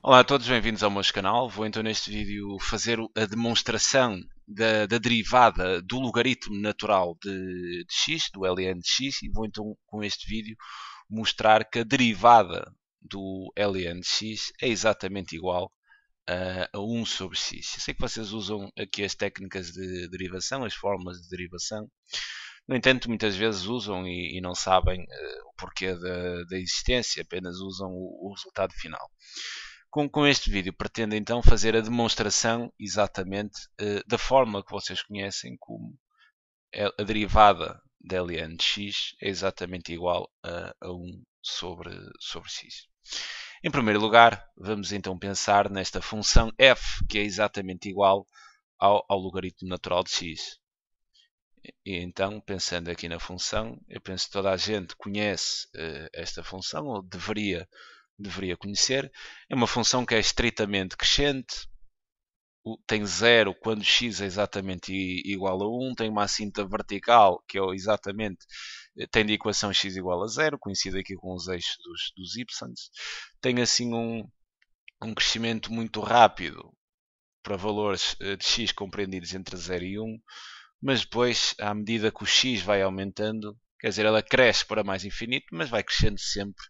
Olá a todos, bem-vindos ao meu canal. Vou então neste vídeo fazer a demonstração da derivada do logaritmo natural de x, do ln de x, e vou então com este vídeo mostrar que a derivada do ln de x é exatamente igual a 1 sobre x. Eu sei que vocês usam aqui as técnicas de derivação, as fórmulas de derivação. No entanto, muitas vezes usam e não sabem o porquê da existência, apenas usam o resultado final. Com este vídeo pretendo então fazer a demonstração exatamente da forma que vocês conhecem como a derivada da ln de x é exatamente igual a 1 sobre x. Em primeiro lugar, vamos então pensar nesta função f, que é exatamente igual ao logaritmo natural de x. E então, pensando aqui na função, eu penso que toda a gente conhece esta função, ou deveria conhecer. É uma função que é estritamente crescente, tem zero quando x é exatamente igual a 1, tem uma assinta vertical que é exatamente, tem de equação x igual a zero, coincide aqui com os eixos dos y, tem assim um crescimento muito rápido para valores de x compreendidos entre 0 e 1, mas depois, à medida que o x vai aumentando, quer dizer, ela cresce para mais infinito, mas vai crescendo sempre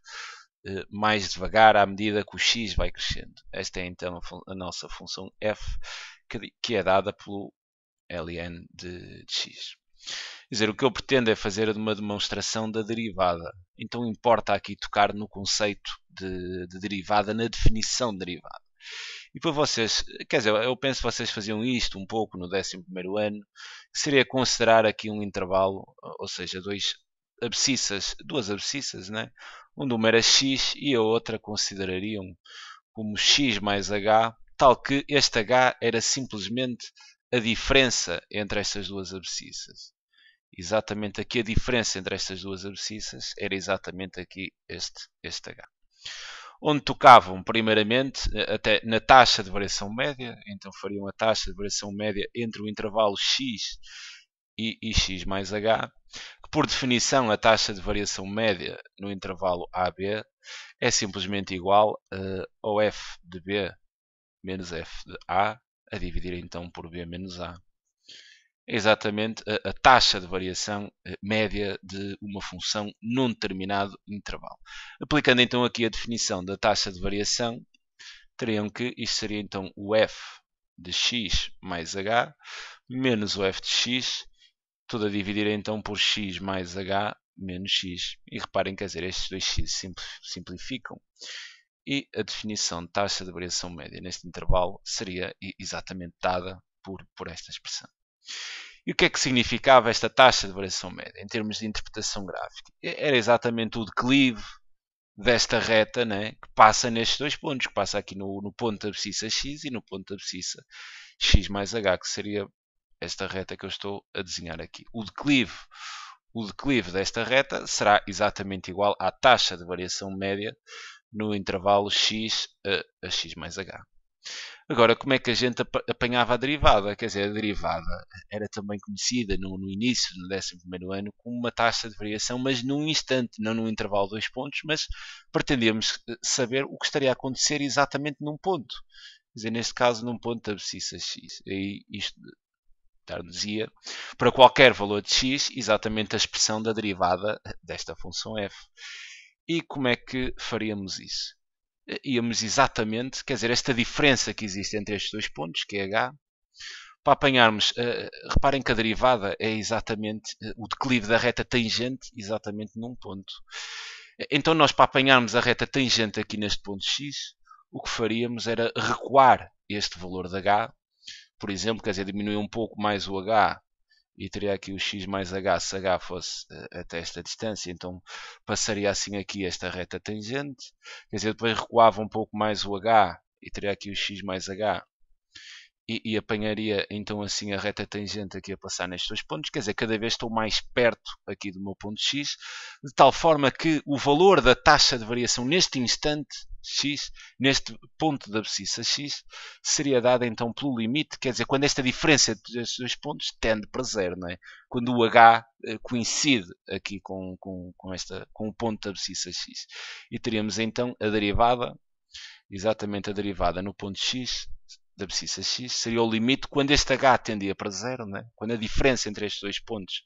mais devagar à medida que o x vai crescendo. Esta é então a nossa função f, que é dada pelo ln de x. Quer dizer, o que eu pretendo é fazer uma demonstração da derivada. Então importa aqui tocar no conceito de derivada, na definição de derivada. E para vocês, quer dizer, eu penso que vocês faziam isto um pouco no 11º ano, que seria considerar aqui um intervalo, ou seja, duas abscissas, né? Uma era x e a outra considerariam como x mais h, tal que este h era simplesmente a diferença entre estas duas abscissas. Exatamente aqui a diferença entre estas duas abscissas era exatamente aqui este h. Onde tocavam primeiramente até na taxa de variação média, então fariam a taxa de variação média entre o intervalo x e x mais h, que por definição a taxa de variação média no intervalo AB é simplesmente igual ao f de B menos f de A, a dividir então por B menos A. É exatamente a taxa de variação média de uma função num determinado intervalo. Aplicando então aqui a definição da taxa de variação, teriam que isto seria então o f de x mais h menos o f de x, tudo a dividir então por x mais h menos x. E reparem, quer dizer, estes dois x simplificam e a definição de taxa de variação média neste intervalo seria exatamente dada por esta expressão. E o que é que significava esta taxa de variação média em termos de interpretação gráfica? Era exatamente o declive desta reta, né, que passa nestes dois pontos, que passa aqui no ponto da abscissa x e no ponto da abscissa x mais h, que seria esta reta que eu estou a desenhar aqui. O declive desta reta será exatamente igual à taxa de variação média no intervalo x a x mais h. Agora, como é que a gente apanhava a derivada? Quer dizer, a derivada era também conhecida no início, no 11º ano, como uma taxa de variação, mas num instante, não num intervalo de 2 pontos, mas pretendíamos saber o que estaria a acontecer exatamente num ponto. Quer dizer, neste caso, num ponto da abscissa x. E isto dar-nos-ia, para qualquer valor de x, exatamente a expressão da derivada desta função f. E como é que faríamos isso? Íamos exatamente, quer dizer, esta diferença que existe entre estes dois pontos, que é h, para apanharmos, reparem que a derivada é exatamente o declive da reta tangente, exatamente num ponto. Então nós, para apanharmos a reta tangente aqui neste ponto x, o que faríamos era recuar este valor de h, por exemplo, quer dizer, diminuir um pouco mais o h, e teria aqui o x mais h se h fosse até esta distância, então passaria assim aqui esta reta tangente, quer dizer, depois recuava um pouco mais o h e teria aqui o x mais h e apanharia então assim a reta tangente aqui a passar nestes dois pontos, quer dizer, cada vez estou mais perto aqui do meu ponto x, de tal forma que o valor da taxa de variação neste instante x, neste ponto da abscissa x, seria dada então pelo limite, quer dizer, quando esta diferença destes dois pontos tende para zero, não é? Quando o h coincide aqui com o ponto da abscissa x. E teríamos então a derivada exatamente a derivada no ponto x da abscissa x seria o limite quando este h tendia para zero, né? Quando a diferença entre estes dois pontos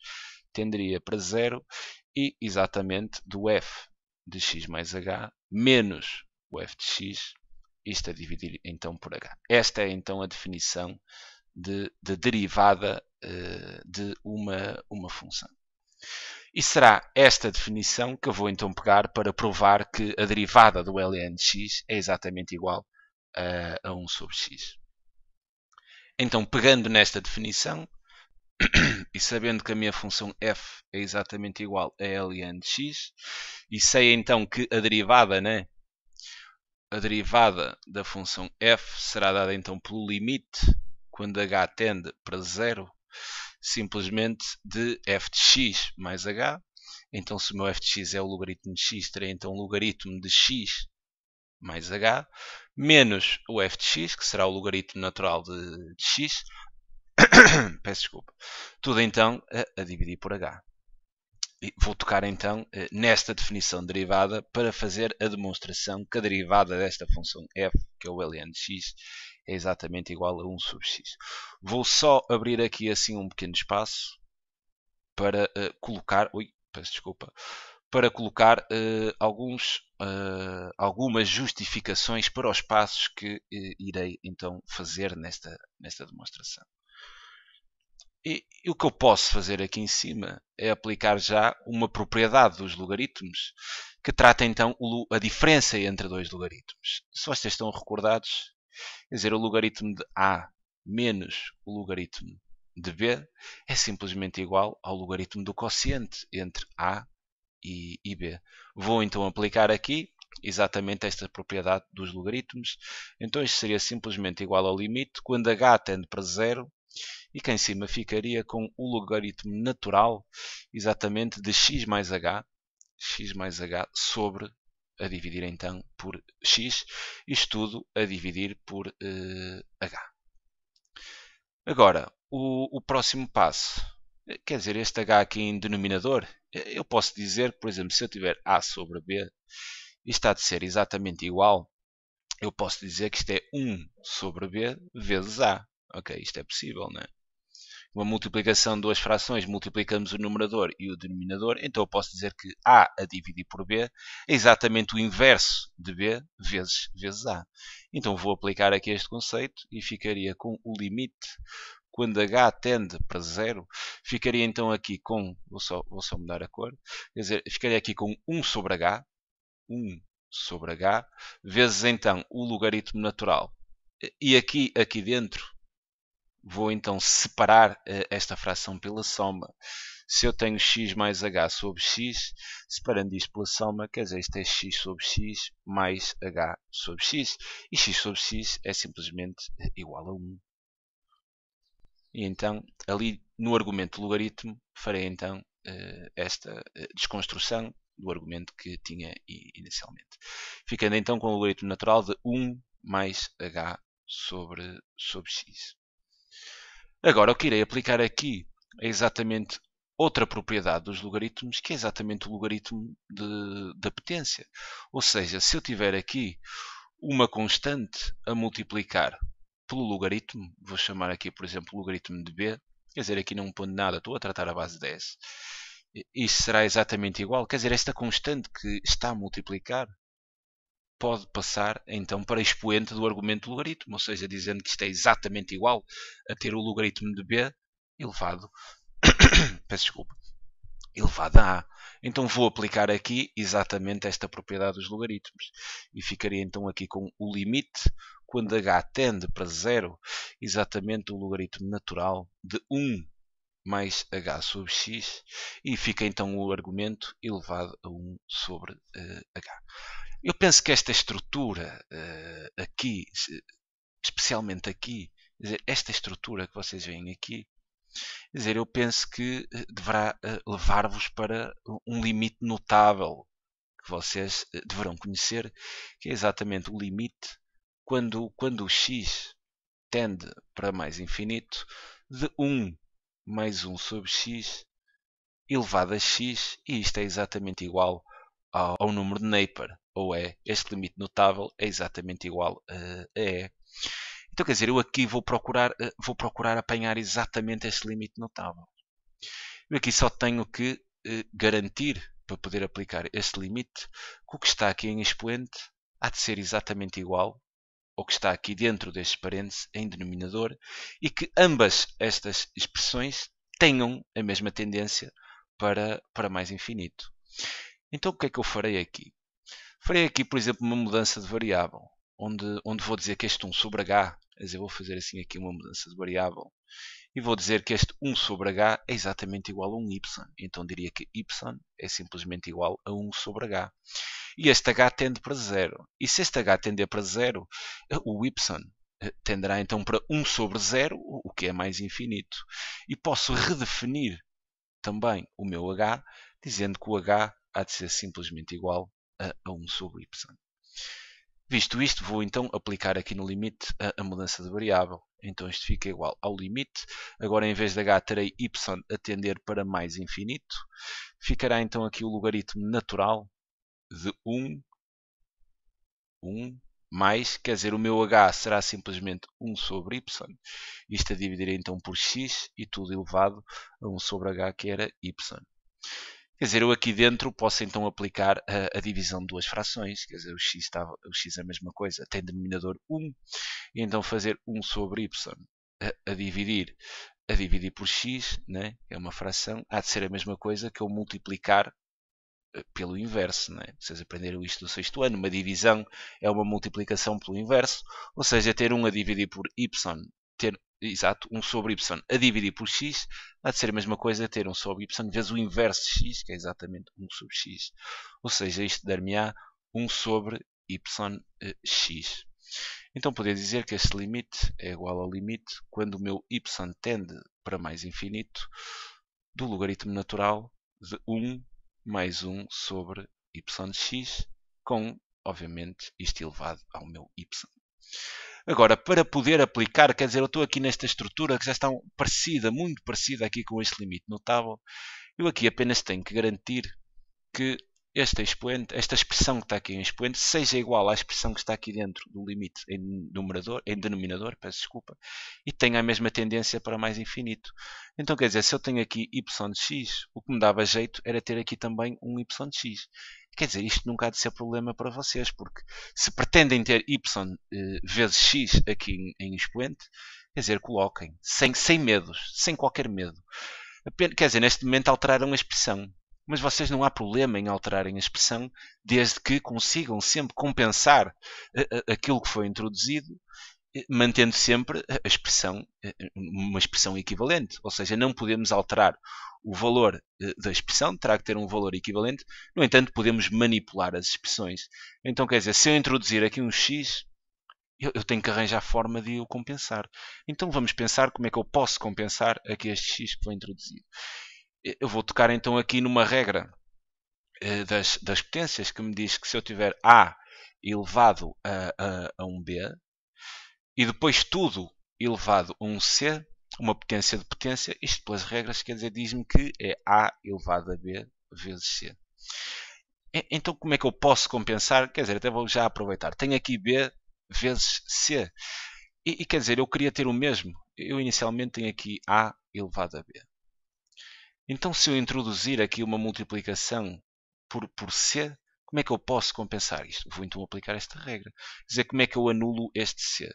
tenderia para zero, e exatamente do f de x mais h menos o f de x, isto a dividir então por h. Esta é então a definição de derivada de uma função. E será esta definição que eu vou então pegar para provar que a derivada do ln de x é exatamente igual a 1 sobre x. Então, pegando nesta definição e sabendo que a minha função f é exatamente igual a ln de x, e sei então que a derivada, né? A derivada da função f será dada então pelo limite quando h tende para zero, simplesmente de f de x mais h. Então, se o meu f de x é o logaritmo de x, terei então o logaritmo de x mais h, menos o f de x, que será o logaritmo natural de x. Peço desculpa. Tudo então a dividir por h. E vou tocar então nesta definição de derivada para fazer a demonstração que a derivada desta função f, que é o ln de x, é exatamente igual a 1 sobre x. Vou só abrir aqui assim um pequeno espaço para colocar... peço desculpa. Para colocar algumas justificações para os passos que irei então fazer nesta demonstração. E o que eu posso fazer aqui em cima é aplicar já uma propriedade dos logaritmos que trata então a diferença entre dois logaritmos. Se vocês estão recordados, quer dizer, o logaritmo de a menos o logaritmo de b é simplesmente igual ao logaritmo do quociente entre a e b. Vou então aplicar aqui exatamente esta propriedade dos logaritmos. Então isto seria simplesmente igual ao limite quando h tende para zero, e cá em cima ficaria com o logaritmo natural exatamente de x mais h sobre, a dividir então por x, isto tudo a dividir por h. Agora, o próximo passo, quer dizer, este h aqui em denominador, eu posso dizer, por exemplo, se eu tiver a sobre b, isto há de ser exatamente igual, eu posso dizer que isto é 1 sobre b vezes a. Ok, isto é possível, não é? Uma multiplicação de duas frações, multiplicamos o numerador e o denominador, então eu posso dizer que a dividir por b é exatamente o inverso de b vezes a. Então vou aplicar aqui este conceito e ficaria com o limite quando h tende para zero, ficaria então aqui com, vou só mudar a cor, quer dizer, ficaria aqui com 1 sobre h, 1 sobre h, vezes então o logaritmo natural. E aqui dentro, vou então separar esta fração pela soma. Se eu tenho x mais h sobre x, separando isto pela soma, quer dizer, isto é x sobre x mais h sobre x. E x sobre x é simplesmente igual a 1. E então, ali no argumento do logaritmo, farei então esta desconstrução do argumento que tinha inicialmente. Ficando então com o logaritmo natural de 1 mais h sobre x. Agora, o que irei aplicar aqui é exatamente outra propriedade dos logaritmos, que é exatamente o logaritmo da potência. Ou seja, se eu tiver aqui uma constante a multiplicar pelo logaritmo, vou chamar aqui, por exemplo, o logaritmo de b, quer dizer, aqui não pondo nada, estou a tratar a base 10. Isto será exatamente igual, quer dizer, esta constante que está a multiplicar pode passar então para expoente do argumento do logaritmo, ou seja, dizendo que isto é exatamente igual a ter o logaritmo de b elevado, peço desculpa, elevado a a. Então vou aplicar aqui exatamente esta propriedade dos logaritmos e ficaria então aqui com o limite quando h tende para zero, exatamente o logaritmo natural de 1 mais h sobre x, e fica então o argumento elevado a 1 sobre h. Eu penso que esta estrutura aqui, especialmente aqui, quer dizer, esta estrutura que vocês veem aqui, quer dizer, eu penso que deverá levar-vos para um limite notável que vocês deverão conhecer, que é exatamente o limite quando o x tende para mais infinito de 1 mais 1 sobre x elevado a x, e isto é exatamente igual ao número de Napier. ou E, este limite notável é exatamente igual a E. Então, quer dizer, eu aqui vou procurar apanhar exatamente este limite notável. Eu aqui só tenho que garantir, para poder aplicar este limite, que o que está aqui em expoente há de ser exatamente igual ao que está aqui dentro destes parênteses em denominador e que ambas estas expressões tenham a mesma tendência para mais infinito. Então, o que é que eu farei aqui? Farei aqui, por exemplo, uma mudança de variável, onde vou dizer que este 1 sobre h, quer dizer, vou fazer assim aqui uma mudança de variável, e vou dizer que este 1 sobre h é exatamente igual a um y. Então diria que y é simplesmente igual a 1 sobre h. E este h tende para 0. E se este h tender para 0, o y tenderá então para 1 sobre 0, o que é mais infinito. E posso redefinir também o meu h, dizendo que o h há de ser simplesmente igual a 1 sobre y. Visto isto, vou então aplicar aqui no limite a mudança de variável. Então isto fica igual ao limite. Agora em vez de h terei y a tender para mais infinito. Ficará então aqui o logaritmo natural de 1 mais, quer dizer, o meu h será simplesmente 1 sobre y. Isto a dividir então por x e tudo elevado a 1 sobre h, que era y. Quer dizer, eu aqui dentro posso então aplicar a divisão de duas frações. Quer dizer, o x é a mesma coisa, tem denominador 1. E então fazer 1 sobre y a dividir por x, né? É uma fração, há de ser a mesma coisa que eu multiplicar pelo inverso. Né? Vocês aprenderam isto no sexto ano. Uma divisão é uma multiplicação pelo inverso. Ou seja, ter 1 a dividir por y, ter exato, 1 sobre y a dividir por x, há de ser a mesma coisa ter 1 sobre y vezes o inverso de x, que é exatamente 1 sobre x. Ou seja, isto dar-me-á 1 sobre yx. Então poderia dizer que este limite é igual ao limite quando o meu y tende para mais infinito do logaritmo natural de 1 mais 1 sobre y de x, com, obviamente, isto elevado ao meu y. Agora, para poder aplicar, quer dizer, eu estou aqui nesta estrutura que já está parecida, muito parecida aqui com este limite notável. Eu aqui apenas tenho que garantir que este expoente, esta expressão que está aqui em expoente, seja igual à expressão que está aqui dentro do limite em denominador, peço desculpa, e tenha a mesma tendência para mais infinito. Então, quer dizer, se eu tenho aqui y de x, o que me dava jeito era ter aqui também um y de x. Quer dizer, isto nunca há de ser problema para vocês, porque se pretendem ter y vezes x aqui em expoente, quer dizer, coloquem, sem medos, sem qualquer medo. Quer dizer, neste momento alteraram a expressão, mas vocês não há problema em alterarem a expressão, desde que consigam sempre compensar aquilo que foi introduzido, mantendo sempre a expressão, uma expressão equivalente. Ou seja, não podemos alterar o valor da expressão, terá que ter um valor equivalente. No entanto, podemos manipular as expressões. Então, quer dizer, se eu introduzir aqui um x, eu tenho que arranjar forma de o compensar. Então, vamos pensar como é que eu posso compensar aqui este x que foi introduzido. Eu vou tocar então aqui numa regra das potências que me diz que se eu tiver a elevado a um b e depois tudo elevado a um c, uma potência de potência, isto pelas regras quer dizer, diz-me que é a elevado a b vezes c. Então como é que eu posso compensar? Quer dizer, até vou já aproveitar. Tenho aqui b vezes c. E quer dizer, eu queria ter o mesmo. Eu inicialmente tenho aqui a elevado a b. Então, se eu introduzir aqui uma multiplicação por c, como é que eu posso compensar isto? Vou então aplicar esta regra. Quer dizer, como é que eu anulo este c?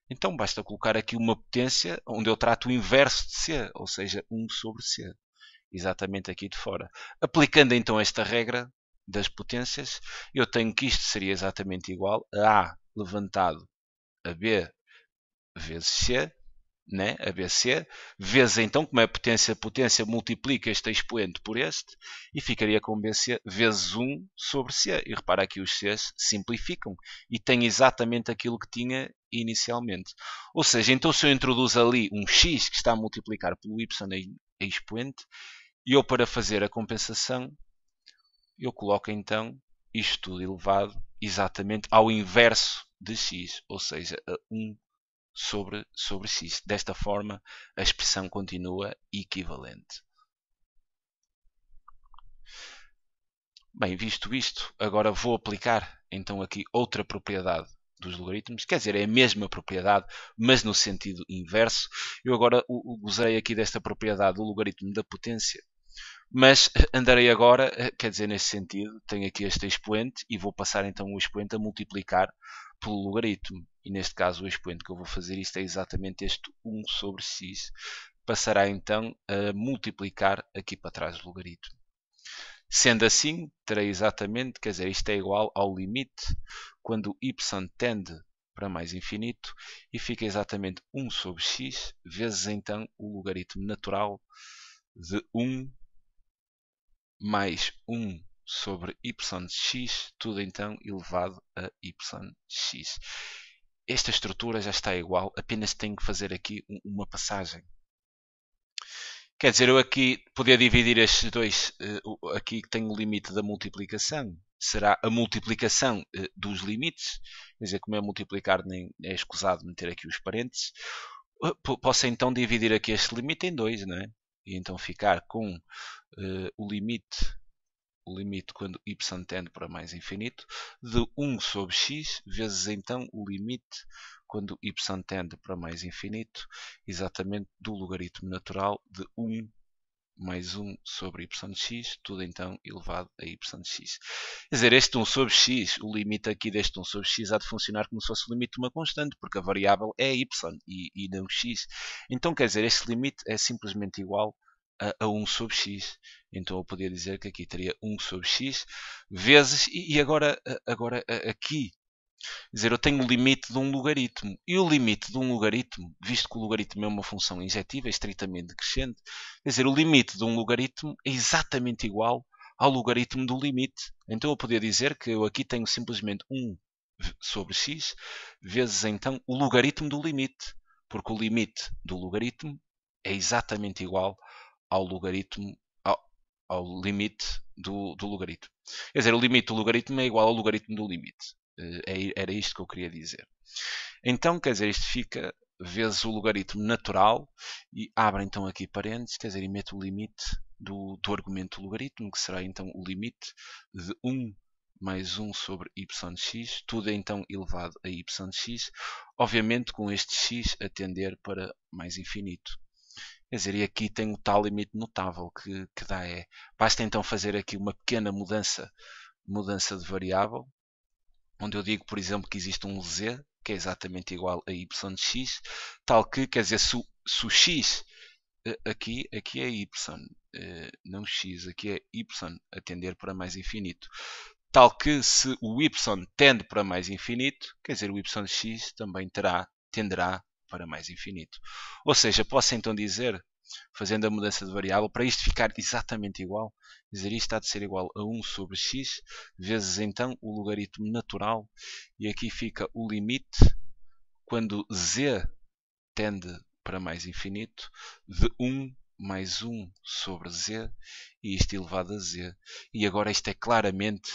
Então, basta colocar aqui uma potência onde eu trato o inverso de c, ou seja, 1 sobre c. Exatamente aqui de fora. Aplicando então esta regra das potências, eu tenho que isto seria exatamente igual a A levantado a B vezes C, né? ABC, vezes então, como é potência, multiplica este expoente por este, e ficaria com BC vezes 1 sobre C. E repara aqui, os Cs simplificam, e tem exatamente aquilo que tinha inicialmente. Ou seja, então se eu introduzo ali um x que está a multiplicar pelo y em expoente, e eu para fazer a compensação, eu coloco então isto tudo elevado exatamente ao inverso de x, ou seja, a 1 sobre x. Desta forma, a expressão continua equivalente. Bem, visto isto, agora vou aplicar então aqui outra propriedade dos logaritmos, quer dizer, é a mesma propriedade, mas no sentido inverso. Eu agora usei aqui desta propriedade do logaritmo da potência, mas andarei agora, quer dizer, nesse sentido, tenho aqui este expoente e vou passar então o expoente a multiplicar pelo logaritmo. E neste caso o expoente que eu vou fazer isto é exatamente este 1 sobre x. Passará então a multiplicar aqui para trás o logaritmo. Sendo assim, terei exatamente, quer dizer, isto é igual ao limite quando y tende para mais infinito e fica exatamente 1 sobre x vezes então o logaritmo natural de 1 mais 1 sobre y de x, tudo então elevado a yx. Esta estrutura já está igual, apenas tenho que fazer aqui uma passagem. Quer dizer, eu aqui podia dividir estes dois, aqui tenho o limite da multiplicação, será a multiplicação dos limites, quer dizer, como é multiplicar, nem é escusado meter aqui os parênteses. Posso então dividir aqui este limite em dois, não é? E então ficar com o limite quando y tende para mais infinito, de 1 sobre x, vezes então o limite quando y tende para mais infinito, exatamente do logaritmo natural de 1 mais 1 sobre y de x, tudo então elevado a y de x. Quer dizer, este 1 sobre x, o limite aqui deste 1 sobre x há de funcionar como se fosse o limite de uma constante, porque a variável é y e não x. Então, quer dizer, este limite é simplesmente igual a 1 sobre x. Então eu podia dizer que aqui teria 1 sobre x vezes, e agora aqui, quer dizer, eu tenho o limite de um logaritmo. E o limite de um logaritmo, visto que o logaritmo é uma função injetiva, é estritamente decrescente, quer dizer, o limite de um logaritmo é exatamente igual ao logaritmo do limite. Então eu podia dizer que eu aqui tenho simplesmente 1 sobre x vezes então o logaritmo do limite, porque o limite do logaritmo é exatamente igual ao logaritmo ao limite do logaritmo. Quer dizer, o limite do logaritmo é igual ao logaritmo do limite. Era isto que eu queria dizer. Então, quer dizer, isto fica vezes o logaritmo natural e abre então aqui parênteses, quer dizer, e meto o limite do argumento do logaritmo, que será então o limite de 1 mais 1 sobre y de x, tudo é então elevado a y de x, obviamente com este x a tender para mais infinito. Quer dizer, e aqui tem o tal limite notável que dá é. Basta então fazer aqui uma pequena mudança de variável, onde eu digo, por exemplo, que existe um z, que é exatamente igual a y de x, tal que, quer dizer, se o x aqui é y, não x, aqui é y a tender para mais infinito. Tal que se o y tende para mais infinito, quer dizer, o y de x também tenderá para mais infinito. Ou seja, posso então dizer, fazendo a mudança de variável, para isto ficar exatamente igual, dizer isto há de ser igual a 1 sobre x, vezes então o logaritmo natural, e aqui fica o limite, quando z tende para mais infinito, de 1 mais 1 sobre z, e isto elevado a z. E agora isto é claramente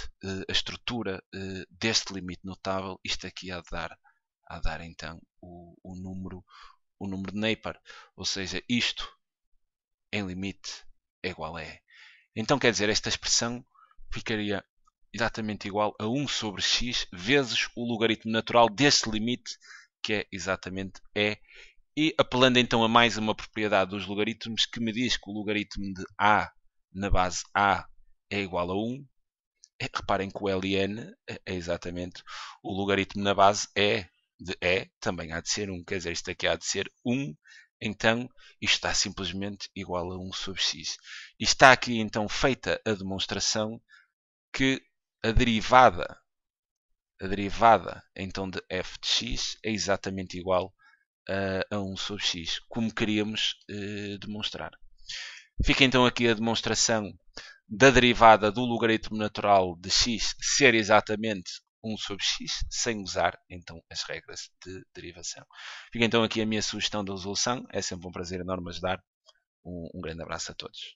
a estrutura deste limite notável, isto aqui há de dar então o número de Napier, ou seja, isto em limite é igual a E. Então quer dizer, esta expressão ficaria exatamente igual a 1 sobre x vezes o logaritmo natural deste limite, que é exatamente E. E apelando então a mais uma propriedade dos logaritmos, que me diz que o logaritmo de A na base A é igual a 1, reparem que o ln é exatamente o logaritmo na base E de E, também há de ser 1, quer dizer, isto aqui há de ser 1, então isto está simplesmente igual a 1 sobre x. E está aqui então feita a demonstração que a derivada então de f de x é exatamente igual a 1 sobre x, como queríamos demonstrar. Fica então aqui a demonstração da derivada do logaritmo natural de x ser exatamente 1 sobre x, sem usar então as regras de derivação. Fica então aqui a minha sugestão de resolução. É sempre um prazer enorme ajudar. Um grande abraço a todos.